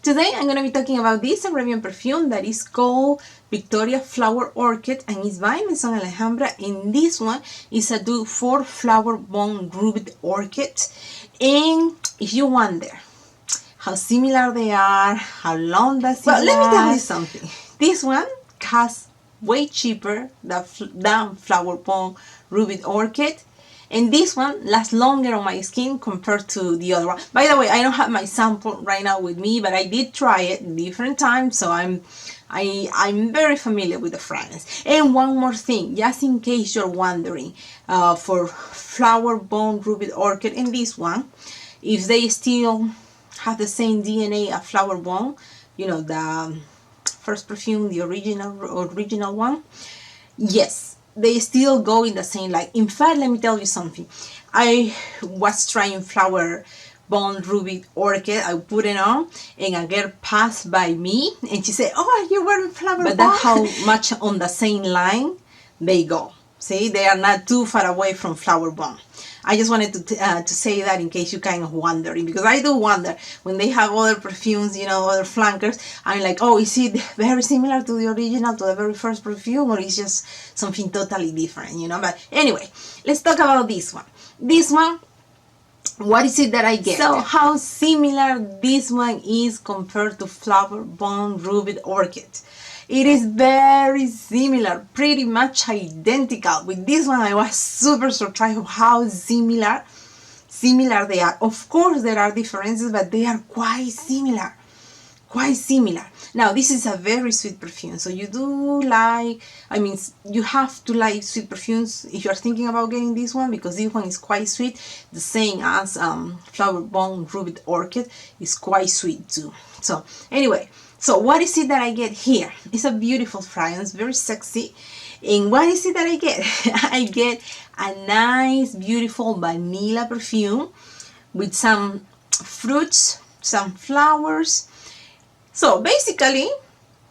Today I'm going to be talking about this Arabian perfume that is called Victoria Flower Orchid and is by Maison Alhambra, and this one is a dupe for Flowerbomb Ruby Orchid. And if you wonder how similar they are, how long does it last, let me tell you something. This one costs way cheaper than Flowerbomb Ruby Orchid. And this one lasts longer on my skin compared to the other one. By the way, I don't have my sample right now with me, but I did try it different times, so I'm very familiar with the fragrance. And one more thing, just in case you're wondering, for Flowerbomb Ruby Orchid and this one, if they still have the same DNA as Flowerbomb, you know, the first perfume, the original one, yes, they still go in the same line. In fact, let me tell you something. I was trying Flowerbomb Ruby Orchid. I put it on, and a girl passed by me, and she said, "Oh, you're wearing Flowerbomb." But that's how much on the same line they go. See, they are not too far away from Flowerbomb. I just wanted to say that in case you kind of wondering, because I do wonder when they have other perfumes, you know, other flankers. I'm like, oh, is it very similar to the original, to the very first perfume, or is just something totally different, you know? But anyway, let's talk about this one. This one, what is it that I get? So how similar this one is compared to Flowerbomb Ruby Orchid. It is very similar, pretty much identical. With this one, I was super surprised of how similar they are. Of course, there are differences, but they are quite similar. Quite similar. Now, this is a very sweet perfume, so you do like, I mean, you have to like sweet perfumes if you're thinking about getting this one, because this one is quite sweet, the same as Flowerbomb Ruby Orchid is quite sweet too. So anyway, so what is it that I get here? It's a beautiful fragrance, very sexy. And what is it that I get? I get a nice, beautiful vanilla perfume with some fruits, some flowers. So basically,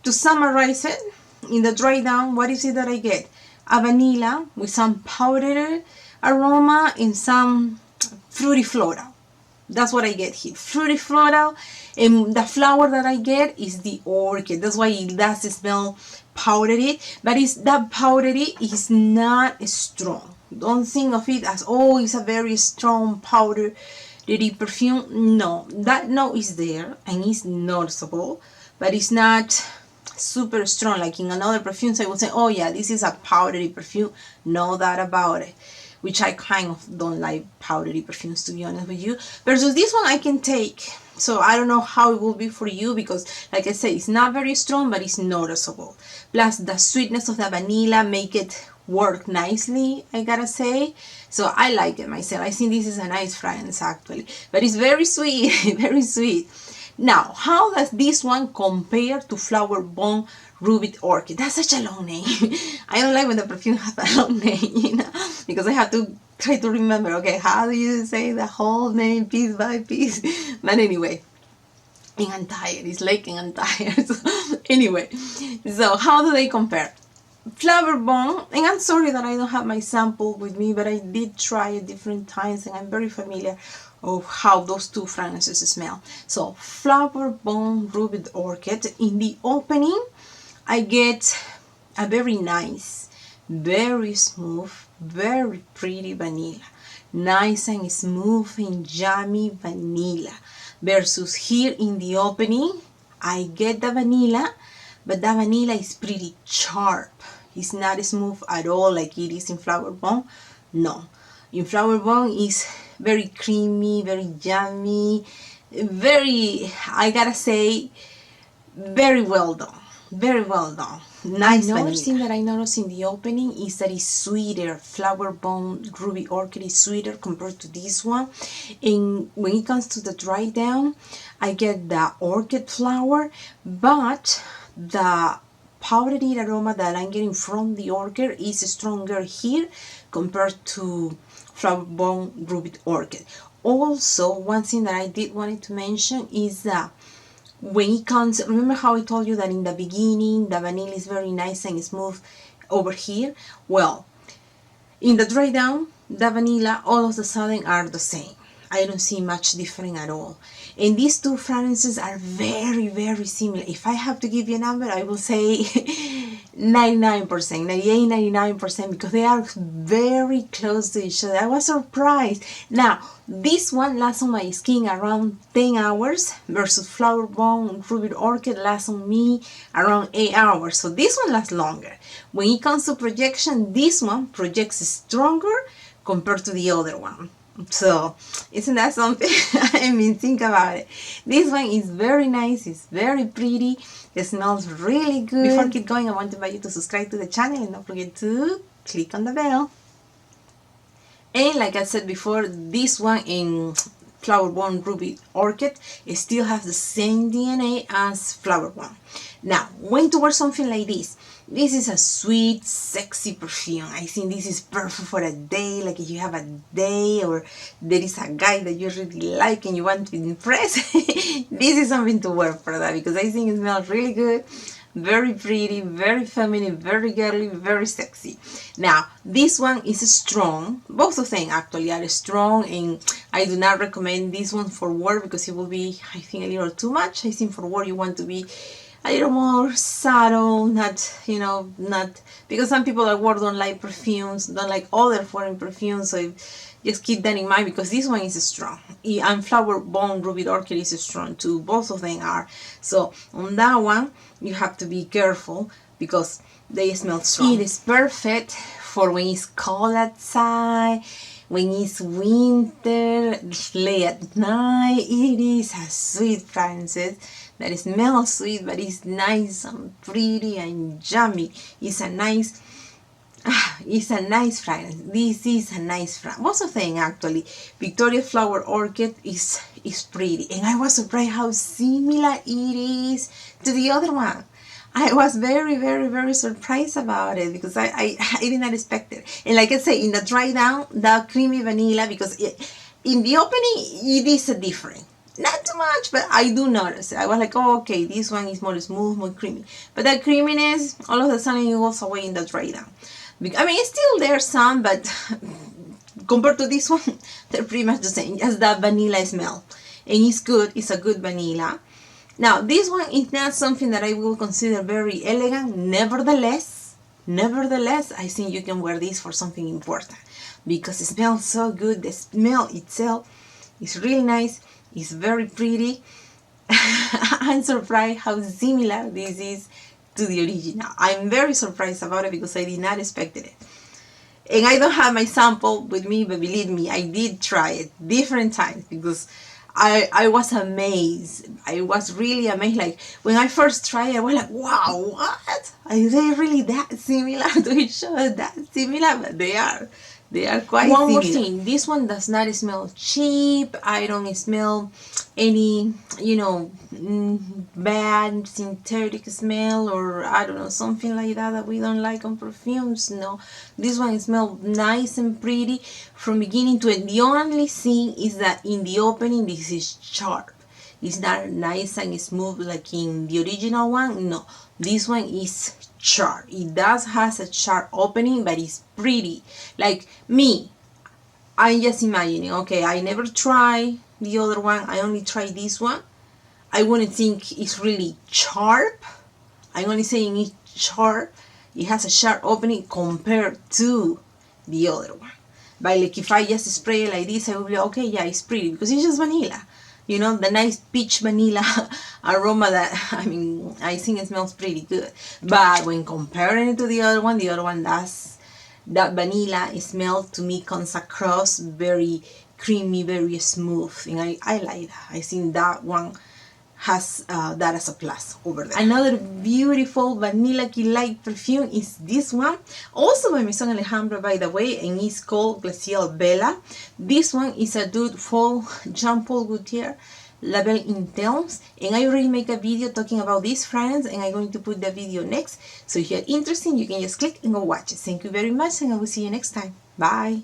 to summarize it, in the dry down, what is it that I get? A vanilla with some powdered aroma and some fruity floral. That's what I get here, fruity floral, and the flower that I get is the orchid. That's why it does smell powdery, but that powdery is not strong. Don't think of it as, oh, it's a very strong powdery perfume. No, that note is there and it's noticeable, but it's not super strong like in another perfumes. I would say, oh yeah, this is a powdery perfume, no doubt about it. Which I kind of don't like powdery perfumes, to be honest with you. Versus this one I can take. So I don't know how it will be for you, because like I said, it's not very strong, but it's noticeable. Plus the sweetness of the vanilla make it work nicely, I gotta say. So I like it myself. I think this is a nice fragrance actually. But it's very sweet, very sweet. Now, how does this one compare to Flowerbomb Ruby Orchid? That's such a long name. I don't like when the perfume has a long name, you know, because I have to try to remember, okay, how do you say the whole name piece by piece? But anyway, I'm tired. It's late and I'm tired. So, anyway, so how do they compare? Flowerbomb, and I'm sorry that I don't have my sample with me, but I did try it different times and I'm very familiar of how those two fragrances smell. So Flowerbomb Ruby Orchid, in the opening I get a very nice, very smooth, very pretty vanilla. Nice and smooth and yummy vanilla. Versus here in the opening I get the vanilla, but the vanilla is pretty sharp. It's not smooth at all like it is in Flowerbomb. No, in Flowerbomb is very creamy, very yummy, very, I gotta say, very well done. Very well done. Nice. Another thing that I noticed in the opening is that it's sweeter. Flowerbomb Ruby Orchid is sweeter compared to this one. And when it comes to the dry down, I get the orchid flower, but the powdery aroma that I'm getting from the orchid is stronger here compared to Flowerbomb Ruby Orchid. Also, one thing that I did wanted to mention is that when it comes, remember how I told you that in the beginning the vanilla is very nice and smooth over here? Well, in the dry down, the vanilla all of a sudden are the same. I don't see much different at all. And these two fragrances are very, very similar. If I have to give you a number, I will say 99%, 98, 99%, because they are very close to each other. I was surprised. Now, this one lasts on my skin around 10 hours versus Flowerbomb Ruby Orchid lasts on me around 8 hours. So this one lasts longer. When it comes to projection, this one projects stronger compared to the other one. So isn't that something? I mean, think about it. This one is very nice, it's very pretty, it smells really good. Before I keep going, I want to invite you to subscribe to the channel and don't forget to click on the bell. And like I said before, this one in Flowerbomb Ruby Orchid, it still has the same DNA as Flowerbomb. Now, when to wear something like this? This is a sweet, sexy perfume. I think this is perfect for a day, like if you have a day or there is a guy that you really like and you want to impress. This is something to wear for that, because I think it smells really good, very pretty, very feminine, very girly, very sexy. Now, this one is strong. Both of them actually are strong, and I do not recommend this one for work because it will be, I think, a little too much. I think for work you want to be a little more subtle, not, you know, not, because some people at work don't like perfumes, don't like other foreign perfumes, so just keep that in mind, because this one is strong. And Flowerbomb Ruby Orchid is strong too, both of them are. So on that one, you have to be careful because they smell strong. It is perfect for when it's cold outside, when it's winter, late at night. It is a sweet fragrance that smells sweet, but it's nice and pretty and yummy. It's a nice fragrance. This is a nice fragrance. Most of them actually. Victoria Flower Orchid is pretty, and I was surprised how similar it is to the other one. I was very, very, very surprised about it, because I did not expect it. And like I say, in the dry down, that creamy vanilla, because in the opening it is different. Not too much, but I do notice it. I was like, oh, okay, this one is more smooth, more creamy. But that creaminess, all of a sudden, it goes away in the dry down. I mean, it's still there some, but compared to this one, they're pretty much the same. Just that vanilla smell. And it's good. It's a good vanilla. Now, this one is not something that I will consider very elegant. Nevertheless, I think you can wear this for something important, because it smells so good. The smell itself is really nice. It's very pretty. I'm surprised how similar this is to the original. I'm very surprised about it because I did not expect it. And I don't have my sample with me, but believe me, I did try it different times, because I was amazed. I was really amazed. Like when I first tried it, I was like, wow, what? Are they really that similar to each other? That similar? But they are. They are quite similar. One more thing, this one does not smell cheap. I don't smell any, you know, bad synthetic smell, or I don't know, something like that we don't like on perfumes. No, this one smells nice and pretty from beginning to end. The only thing is that in the opening, this is sharp. It's not nice and smooth like in the original one. No, this one is sharp. It does has a sharp opening, but it's pretty. Like me, I'm just imagining, okay, I never tried the other one, I only tried this one. I wouldn't think it's really sharp. I'm only saying it's sharp. It has a sharp opening compared to the other one. But like if I just spray it like this, I would be like, okay, yeah, it's pretty, because it's just vanilla. You know, the nice peach vanilla aroma that, I mean, I think it smells pretty good. But when comparing it to the other one does, that vanilla smell to me comes across very creamy, very smooth. And I like that. I think that one has that as a plus over there. Another beautiful vanilla light perfume is this one, also by Maison Alhambra, by the way, and it's called Glacial Bella. This one is a dude for Jean-Paul Gaultier, Label Intense, and I already make a video talking about this fragrance, and I'm going to put the video next. So if you're interested, you can just click and go watch it. Thank you very much, and I will see you next time. Bye.